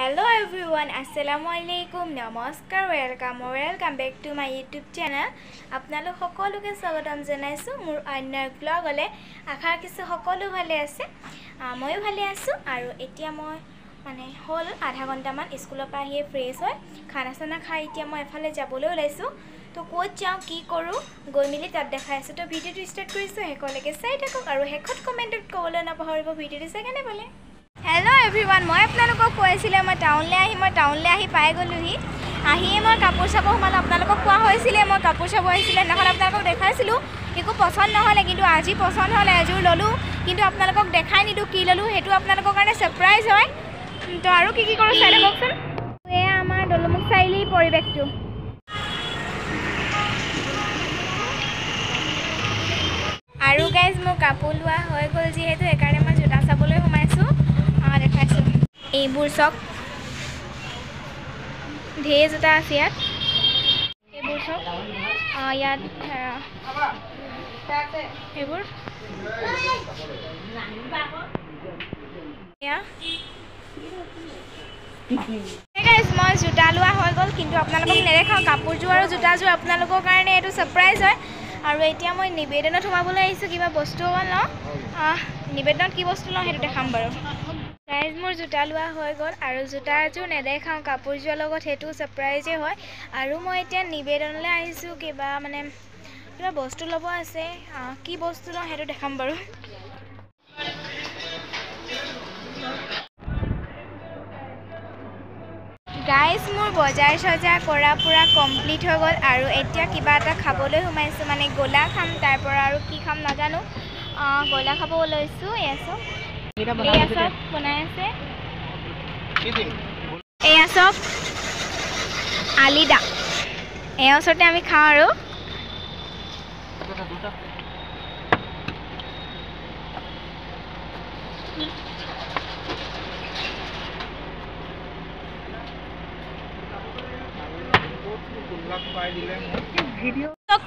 Hello everyone, Assalamualaikum, Namaskar, welcome back to my YouTube channel. আপোনালোক সকলোকে স্বাগতম জনাইছো মোৰ অন্য ব্লগলে। আশা কৰিছো সকলো ভালে আছে। ময়ো ভালে আছো আৰু এতিয়া মই মানে হল আধা ঘণ্টামান স্কুলৰ পৰা আহি ফ্ৰেছ হৈ খানা চানা খাই এতিয়া মই এফালে যাবলৈ ওলাইছো। তো ক'ত যাওঁ কি কৰোঁ গৈ মিলি তাত দেখাই আছো। তো ভিডিঅ'টো ষ্টাৰ্ট কৰিছো, শেষলৈকে চাই থাকক আৰু শেষত কমেণ্টত ক'বলৈ নাপাহৰিব ভিডিঅ'টো চাই কেনে পালে। Hello everyone, মই আপোনালোকক কৈছিলে মই টাউনলৈ আহি পাই গ'লোহি। আহিয়ে মই কাপোৰ চাব সোমালোঁ। আপোনালোকক কোৱা হৈছিলে মই কাপোৰ চাব আহিছিলে, নহ'লে আপোনালোকক দেখাইছিলোঁ। একো পচন্দ নহ'লে, কিন্তু আজি পচন্দ হ'লে এযোৰ ল'লোঁ। কিন্তু আপোনালোকক দেখাই নিদিওঁ কি ল'লোঁ, সেইটো আপোনালোকৰ কাৰণে ছাৰপ্ৰাইজ হয়। তো আৰু কি কৰোঁ চাই থাককচোন। এয়া আমাৰ দলমুখ চাৰিআলিৰ পৰিৱেশটো। আৰু গাইজ মোৰ কাপোৰ লোৱা হৈ গ'ল যিহেতু, সেইকাৰণে মই জোতা চাবলৈ সোমাইছোঁ। দেখাইছোঁ এইবোৰ চব ঢেৰ জোতা আছে ইয়াত। এইবোৰ চব ইয়াত এইবোৰ মই জোতা লোৱা হৈ গ'ল, কিন্তু আপোনালোকক নেদেখাওঁ। কাপোৰযোৰ আৰু জোতাযোৰ আপোনালোকৰ কাৰণে এইটো ছাৰপ্ৰাইজ হয়। আৰু এতিয়া মই নিবেদনত সোমাবলৈ আহিছোঁ, কিবা বস্তু অকণ লওঁ। নিবেদনত কি বস্তু লওঁ সেইটো দেখাম বাৰু। গাইজ মোৰ জোতা লোৱা হৈ গ'ল আৰু জোতাযোৰ নেদেখাওঁ, কাপোৰযোৰৰ লগত সেইটো ছাৰপ্ৰাইজেই হয়। আৰু মই এতিয়া নিবেদনলৈ আহিছোঁ, কিবা বস্তু ল'ব আছে। কি বস্তু লওঁ সেইটো দেখাম বাৰু। গাইজ মোৰ বজাৰ চজাৰ কৰা পূৰা কমপ্লিট হৈ গ'ল আৰু এতিয়া কিবা এটা খাবলৈ সোমাইছোঁ, মানে গোলা খাম। তাৰপৰা আৰু কি খাম নাজানো। গোলা খাব লৈছোঁ। এয়া চব বনাই আছে। এয়া চব আলিদা, এয়া ওচৰতে আমি খাওঁ আৰু।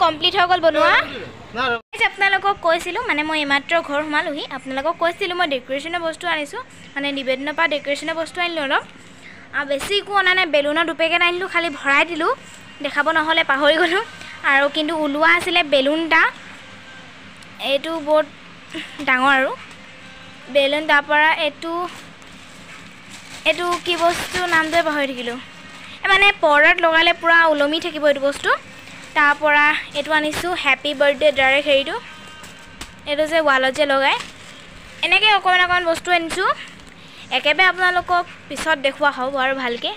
কমপ্লিট হৈ গ'ল বনোৱা। আপোনালোকক কৈছিলোঁ, মানে মই এইমাত্ৰ ঘৰ সোমালোহি। আপোনালোকক কৈছিলোঁ মই ডেক'ৰেশ্যনৰ বস্তু আনিছোঁ, মানে নিবেদনৰ পৰা ডেক'ৰেশ্যনৰ বস্তু আনিলোঁ অলপ। বেছি একো অনা নাই, বেলুনৰ দুপেকেট আনিলোঁ, খালি ভৰাই দিলোঁ, দেখাব নহ'লে পাহৰি গ'লোঁ। আৰু কিন্তু ওলোৱা আছিলে বেলুন এটা, এইটো বহুত ডাঙৰ আৰু বেলুন। তাৰপৰা এইটো কি বস্তু নামটোৱে পাহৰি থাকিলোঁ। মানে পৰ্দাত লগালে পূৰা ওলমি থাকিব এইটো বস্তু। তাৰপৰা এইটো আনিছোঁ হেপী বাৰ্থডে ডাইৰেক্ট হেৰিটো, এইটো যে ৱালত যে লগায়, এনেকৈ অকণমান বস্তু আনিছোঁ। একেবাৰে আপোনালোকক পিছত দেখুওৱা হ'ব আৰু ভালকৈ।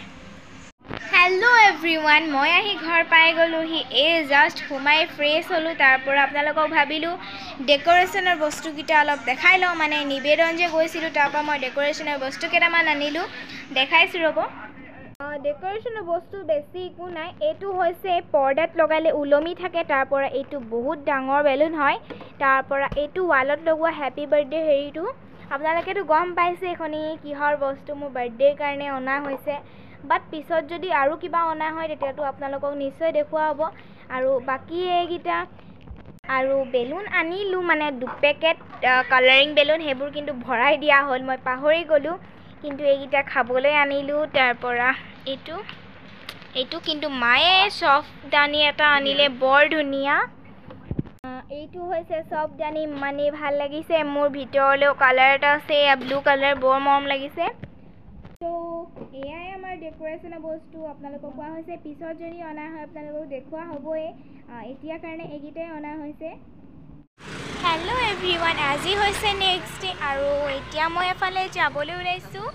হেল্ল' এভৰিৱান, মই আহি ঘৰ পাই গ'লোহি। জাষ্ট সোমাই ফ্ৰেছ হ'লোঁ। তাৰপৰা আপোনালোকক ভাবিলোঁ ডেক'ৰেশ্যনৰ বস্তুকেইটা অলপ দেখাই লওঁ। মানে নিবেদন যে গৈছিলোঁ, তাৰপৰা মই ডেক'ৰেশ্যনৰ বস্তু কেইটামান আনিলোঁ, দেখাইছোঁ ৰ'ব। ডেক'ৰেশ্যনৰ বস্তু বেছি একো নাই। এইটো হৈছে পৰ্দাত লগালে ওলমি থাকে। তাৰপৰা এইটো বহুত ডাঙৰ বেলুন হয়। তাৰপৰা এইটো ৱালত লগোৱা হেপী বাৰ্থডে হেৰিটো, আপোনালোকেতো গম পাইছে এইখনি কিহৰ বস্তু, মোৰ বাৰ্থডেৰ কাৰণে অনা হৈছে। বাট পিছত যদি আৰু কিবা অনা হয় তেতিয়াতো আপোনালোকক নিশ্চয় দেখুওৱা হ'ব। আৰু বাকী এইকেইটা আৰু বেলুন আনিলোঁ, মানে দুপেকেট কালাৰিং বেলুন, সেইবোৰ কিন্তু ভৰাই দিয়া হ'ল, মই পাহৰি গ'লোঁ। কিন্তু এইকেইটা খাবলৈ আনিলোঁ। তাৰপৰা এইটো কিন্তু মায়ে চফদানি এটা আনিলে, বৰ ধুনীয়া। এইটো হৈছে চফদানি, ইমানেই ভাল লাগিছে। মোৰ ভিতৰলৈও কালাৰ এটা আছে, ব্লু কালাৰ, বৰ মৰম লাগিছে। তো এয়াই আমাৰ ডেক'ৰেশ্যনৰ বস্তু। আপোনালোকক কোৱা হৈছে পিছত যদি অনা হয় আপোনালোকক দেখুওৱা হ'বই। এতিয়াৰ কাৰণে এইকেইটাই অনা হৈছে। হেল্ল' এভৰিৱান, আজি হৈছে নেক্সট ডে আৰু এতিয়া মই এফালে যাবলৈ ওলাইছোঁ।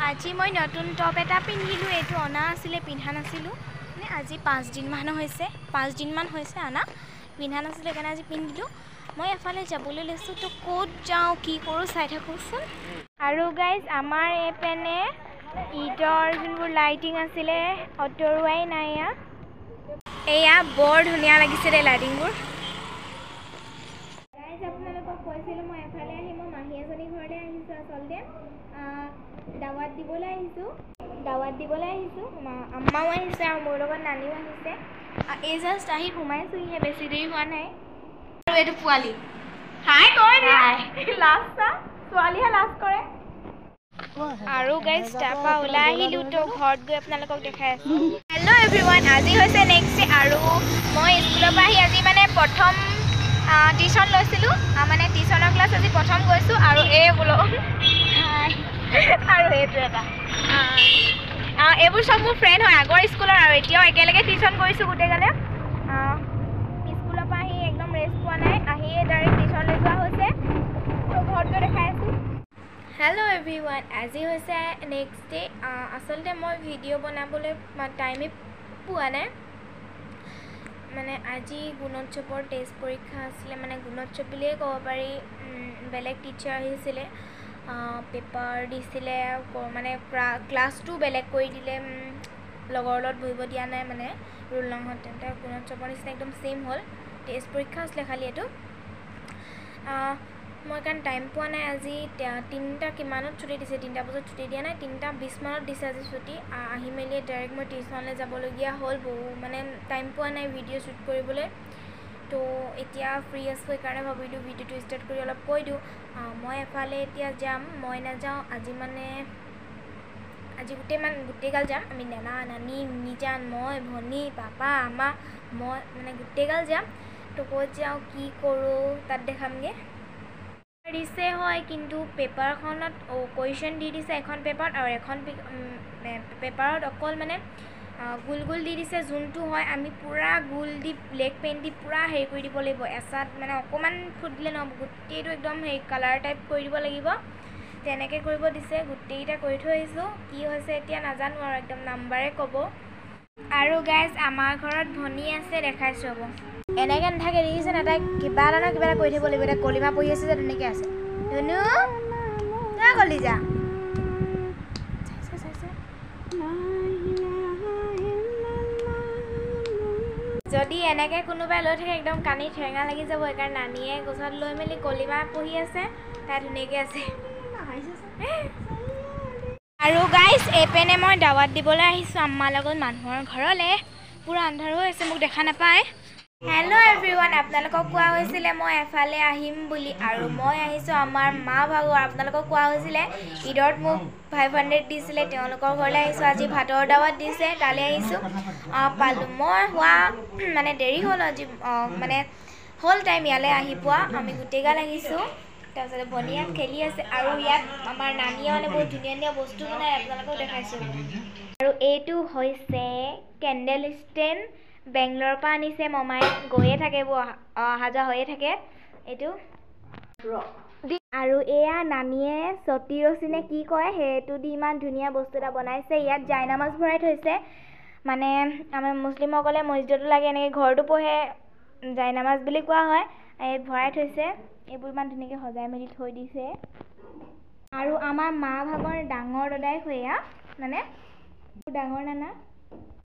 আজি মই নতুন টপ এটা পিন্ধিলোঁ। এইটো অনা আছিলে, পিন্ধা নাছিলোঁ। মানে আজি 5 দিনমান হৈছে অনা, পিন্ধা নাছিলোঁ, সেইকাৰণে আজি পিন্ধিলোঁ। মই এফালে যাবলৈ লৈছোঁ। তো ক'ত যাওঁ কি কৰোঁ চাই থাকোঁচোন। আৰু গাইজ আমাৰ এইপিনে ঈদৰ যোনবোৰ লাইটিং আছিলে আঁতৰোৱাই নাই। এয়া বৰ ধুনীয়া লাগিছে দেই লাইটিংবোৰ। গাইজ আপোনালোকক কৈছিলোঁ মই এফালে আহি মই মাহী এজনী ঘৰলৈ আহিছোঁ। আচলতে দাৱাত দিবলৈ আহিছোঁ। আম্মাও আহিছে আৰু মোৰ লগত নানীও আহিছে। এই জাষ্ট আহি সোমাইছোঁহিহে, বেছি দেৰি হোৱা নাই। আৰু এইটো পোৱালি হাই কৰে লাষ্ট ছোৱালীহে লাষ্ট কৰে। আৰু গাইজ তাৰপৰা ওলাই আহিলোঁ তো ঘৰত গৈ আপোনালোকক দেখাই আছোঁ। হেল্ল' এভৰিৱান, আজি হৈছে নেক্সট ডে আৰু মই স্কুলৰ পৰা আহি আজি মানে প্ৰথম টিউশ্যন লৈছিলোঁ, মানে টিউশ্যনৰ ক্লাছ আজি প্ৰথম গৈছোঁ আৰু এই বোলো আৰু এইটো এটা এইবোৰ চব মোৰ ফ্ৰেণ্ড হয় আগৰ স্কুলৰ আৰু এতিয়াও একেলগে টিউশ্যন কৰিছোঁ গোটেইগালে। স্কুলৰ পৰা আহি একদম ৰেষ্ট পোৱা নাই, আহিয়ে ডাইৰেক্ট টিউশ্যনলৈ যোৱা হৈছে, তো ঘৰত গৈ দেখাই আছোঁ। হেল্ল' এভৰিৱান, আজি হৈছে নেক্সট ডে। আচলতে মই ভিডিঅ' বনাবলৈ টাইমেই পোৱা নাই, মানে আজি গুণোৎসৱৰ টেষ্ট পৰীক্ষা আছিলে, মানে গুণোৎসৱ বুলিয়েই ক'ব পাৰি। বেলেগ টিচাৰ আহিছিলে, পেপাৰ দিছিলে, মানে ক্লাছটো বেলেগ কৰি দিলে, লগৰ লগত বহিব দিয়া নাই, মানে ৰুল নহয়। তেন্তে গুণোৎসৱৰ নিচিনা একদম ছেইম হ'ল, টেষ্ট পৰীক্ষা আছিলে খালি এইটো। মই কাৰণ টাইম পোৱা নাই, আজি 3টা কিমানত ছুটি দিছে, 3টা বজাত ছুটি দিয়া নাই, 3টা 20 মানত দিছে আজি ছুটি। আহি মেলি ডাইৰেক্ট মই টিউশ্যনলৈ যাবলগীয়া হ'ল, মানে টাইম পোৱা নাই ভিডিঅ' শ্বুট কৰিবলৈ। তো এতিয়া ফ্ৰী আছোঁ, সেইকাৰণে ভাবিলোঁ ভিডিঅ'টো ষ্টাৰ্ট কৰি অলপ কৈ দিওঁ। মই এফালে এতিয়া যাম, মই নাযাওঁ আজি গোটেইগাল যাম। আমি নানা নানী মিজান মই ভনী পাপা আমা মই মানে গোটেইগাল যাম। তো ক'ত যাওঁ কি কৰোঁ তাত দেখামগৈ। দিছে হয়, কিন্তু পেপাৰখনত কুৱেশ্যন দি দিছে এখন পেপাৰত, আৰু এখন পেপাৰত অকল মানে গোল গোল দি দিছে। যোনটো হয় আমি পূৰা গোল দি ব্লেক পেইণ্ট দি পূৰা হেৰি কৰি দিব লাগিব, এচাত মানে অকণমান ফুট দিলে নহ'ব, গোটেইটো একদম হেৰি কালাৰ টাইপ কৰি দিব লাগিব। তেনেকৈ কৰিব দিছে, গোটেইকেইটা কৰি থৈ আহিছোঁ। কি হৈছে এতিয়া নাজানো আৰু, একদম নাম্বাৰে ক'ব। আৰু গাইজ আমাৰ ঘৰত ভনী আছে, দেখাইছোঁ হ'ব। এনেকৈ নাথাকে দেখিছে না, তাই কিবা এটা কিবা এটা কৰি থাকিব লাগিব। এতিয়া কলিমা পঢ়ি আছে যে তেনেকৈ আছে। ধুনু যা কলি যা। যদি এনেকৈ কোনোবাই লৈ থাকে একদম কানি ঠেঙা লাগি যাব, সেইকাৰণে নানীয়ে গছত লৈ মেলি কলিমা পঢ়ি আছে, তাই ধুনীয়াকৈ আছে। আৰু গাইজ এইপিনে মই দাৱাত দিবলৈ আহিছোঁ আম্মাৰ লগত মানুহৰ ঘৰলৈ। পূৰা আন্ধাৰ হৈ আছে, মোক দেখা নাপায়। হেল্ল' এভৰিৱান, আপোনালোকক কোৱা হৈছিলে মই এফালে আহিম বুলি, আৰু মই আহিছোঁ আমাৰ মা ভাগৰ। আপোনালোকক কোৱা হৈছিলে ঈদত মোক 500 দিছিলে, তেওঁলোকৰ ঘৰলৈ আহিছোঁ। আজি ভাতৰ দাৱাত দিছে, তালৈ আহিছোঁ। পালোঁ মই হোৱা মানে দেৰি হ'ল আজি, মানে হ'ল টাইম ইয়ালৈ আহি পোৱা। আমি গোটেইগাল আহিছোঁ, তাৰপিছতে ভনী ইয়াত খেলি আছে, আৰু ইয়াত আমাৰ নানীয়ে মানে বহুত ধুনীয়া ধুনীয়া বস্তু বনাই, আপোনালোকক দেখাইছোঁ। আৰু এইটো হৈছে কেণ্ডেল ষ্টেণ্ড, বেংগলোৰৰ পৰা আনিছে মমাই, গৈয়ে থাকে, এইবোৰ অহা যোৱা হৈয়ে থাকে এইটো। আৰু এয়া নানীয়ে চটি ৰছী নে কি কয় সেইটো দি ইমান ধুনীয়া বস্তু এটা বনাইছে। ইয়াত জাইনামাজ ভৰাই থৈছে, মানে আমাৰ মুছলিমসকলে মছজিদতো লাগে, এনেকৈ ঘৰতো পঢ়ে, জাইনামাজ বুলি কোৱা হয়। এই ভৰাই থৈছে, এইবোৰ ইমান ধুনীয়াকৈ সজাই মেলি থৈ দিছে। আৰু আমাৰ মা ভাগৰ ডাঙৰ দদাই এয়া মানে ডাঙৰ নানা।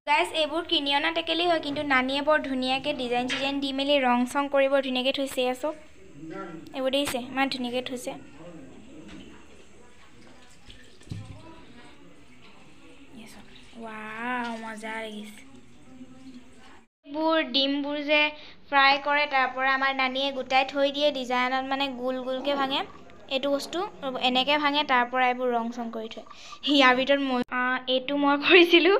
গাইজ এইবোৰ কিনি অনা টেকেলি হয়, কিন্তু নানীয়ে বৰ ধুনীয়াকৈ ডিজাইন চিজাইন দি মেলি ৰং চং কৰি বৰ ধুনীয়াকৈ থৈছে। এয়া চব এইবোৰ দেখিছে, ইমান ধুনীয়াকৈ থৈছে। ৱাও মজা লাগিছে। এইবোৰ ডিমবোৰ যে ফ্ৰাই কৰে, তাৰ পৰা আমাৰ নানীয়ে গোটাই থৈ দিয়ে ডিজাইনত, মানে গোল গোলকৈ ভাঙে। এইটো বস্তু এনেকৈ ভাঙে, তাৰ পৰা এইবোৰ ৰং চং কৰি থয়। ইয়াৰ ভিতৰত এইটো মই কৰিছিলোঁ,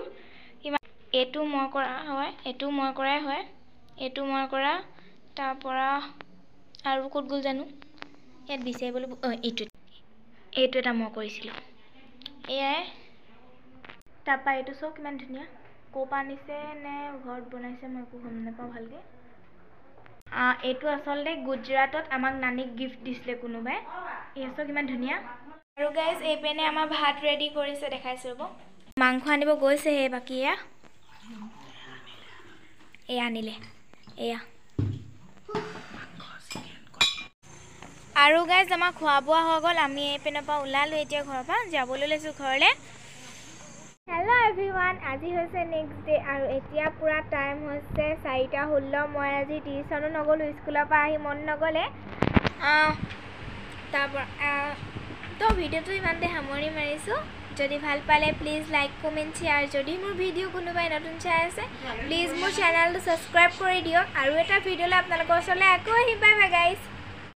এইটো মই কৰা হয়, এইটো মই কৰাই হয়, এইটো মই কৰা, তাৰপৰা আৰু ক'ত গ'ল জানো, ইয়াত বিচাৰিবলৈ এইটো এটা মই কৰিছিলোঁ। এয়াই, তাৰপৰা এইটো চব কিমান ধুনীয়া, ক'ৰ পৰা আনিছে নে ঘৰত বনাইছে মই একো গম নাপাওঁ ভালকৈ। এইটো আচলতে গুজৰাটত আমাক নানীক গিফ্ট দিছিলে কোনোবাই। এয়া চব কিমান ধুনীয়া। আৰু গাইজ এইপিনে আমাৰ ভাত ৰেডি কৰিছে, দেখাইছোঁ ৰ'ব। মাংস আনিব গৈছেহে, বাকী এয়া আনিলে এয়া। আৰু গাইজ আমাৰ খোৱা বোৱা হৈ গ'ল, আমি এইপিনৰ পৰা ওলালোঁ, এতিয়া ঘৰৰ পৰা যাবলৈ লৈছোঁ ঘৰলৈ। হেল্ল' এভৰিৱান, আজি হৈছে নেক্সট ডে, আৰু এতিয়া পূৰা টাইম হৈছে 4:16। মই আজি টিউশ্যনো নগ'লোঁ, স্কুলৰ পৰা আহি মন নগ'লে। তাৰপৰা তো ভিডিঅ'টো ইমানতে সামৰণি মাৰিছোঁ। যদি ভাল পালে প্লিজ লাইক কমেণ্ট শ্বেয়াৰ। যদি মোৰ ভিডিঅ' কোনোবাই নতুন চাই আছে প্লিজ মোৰ চেনেলটো ছাবস্ক্ৰাইব কৰি দিয়ক। আৰু এটা ভিডিঅ'লৈ আপোনালোকৰ ওচৰলৈ আকৌ আহিম। Bye bye guys.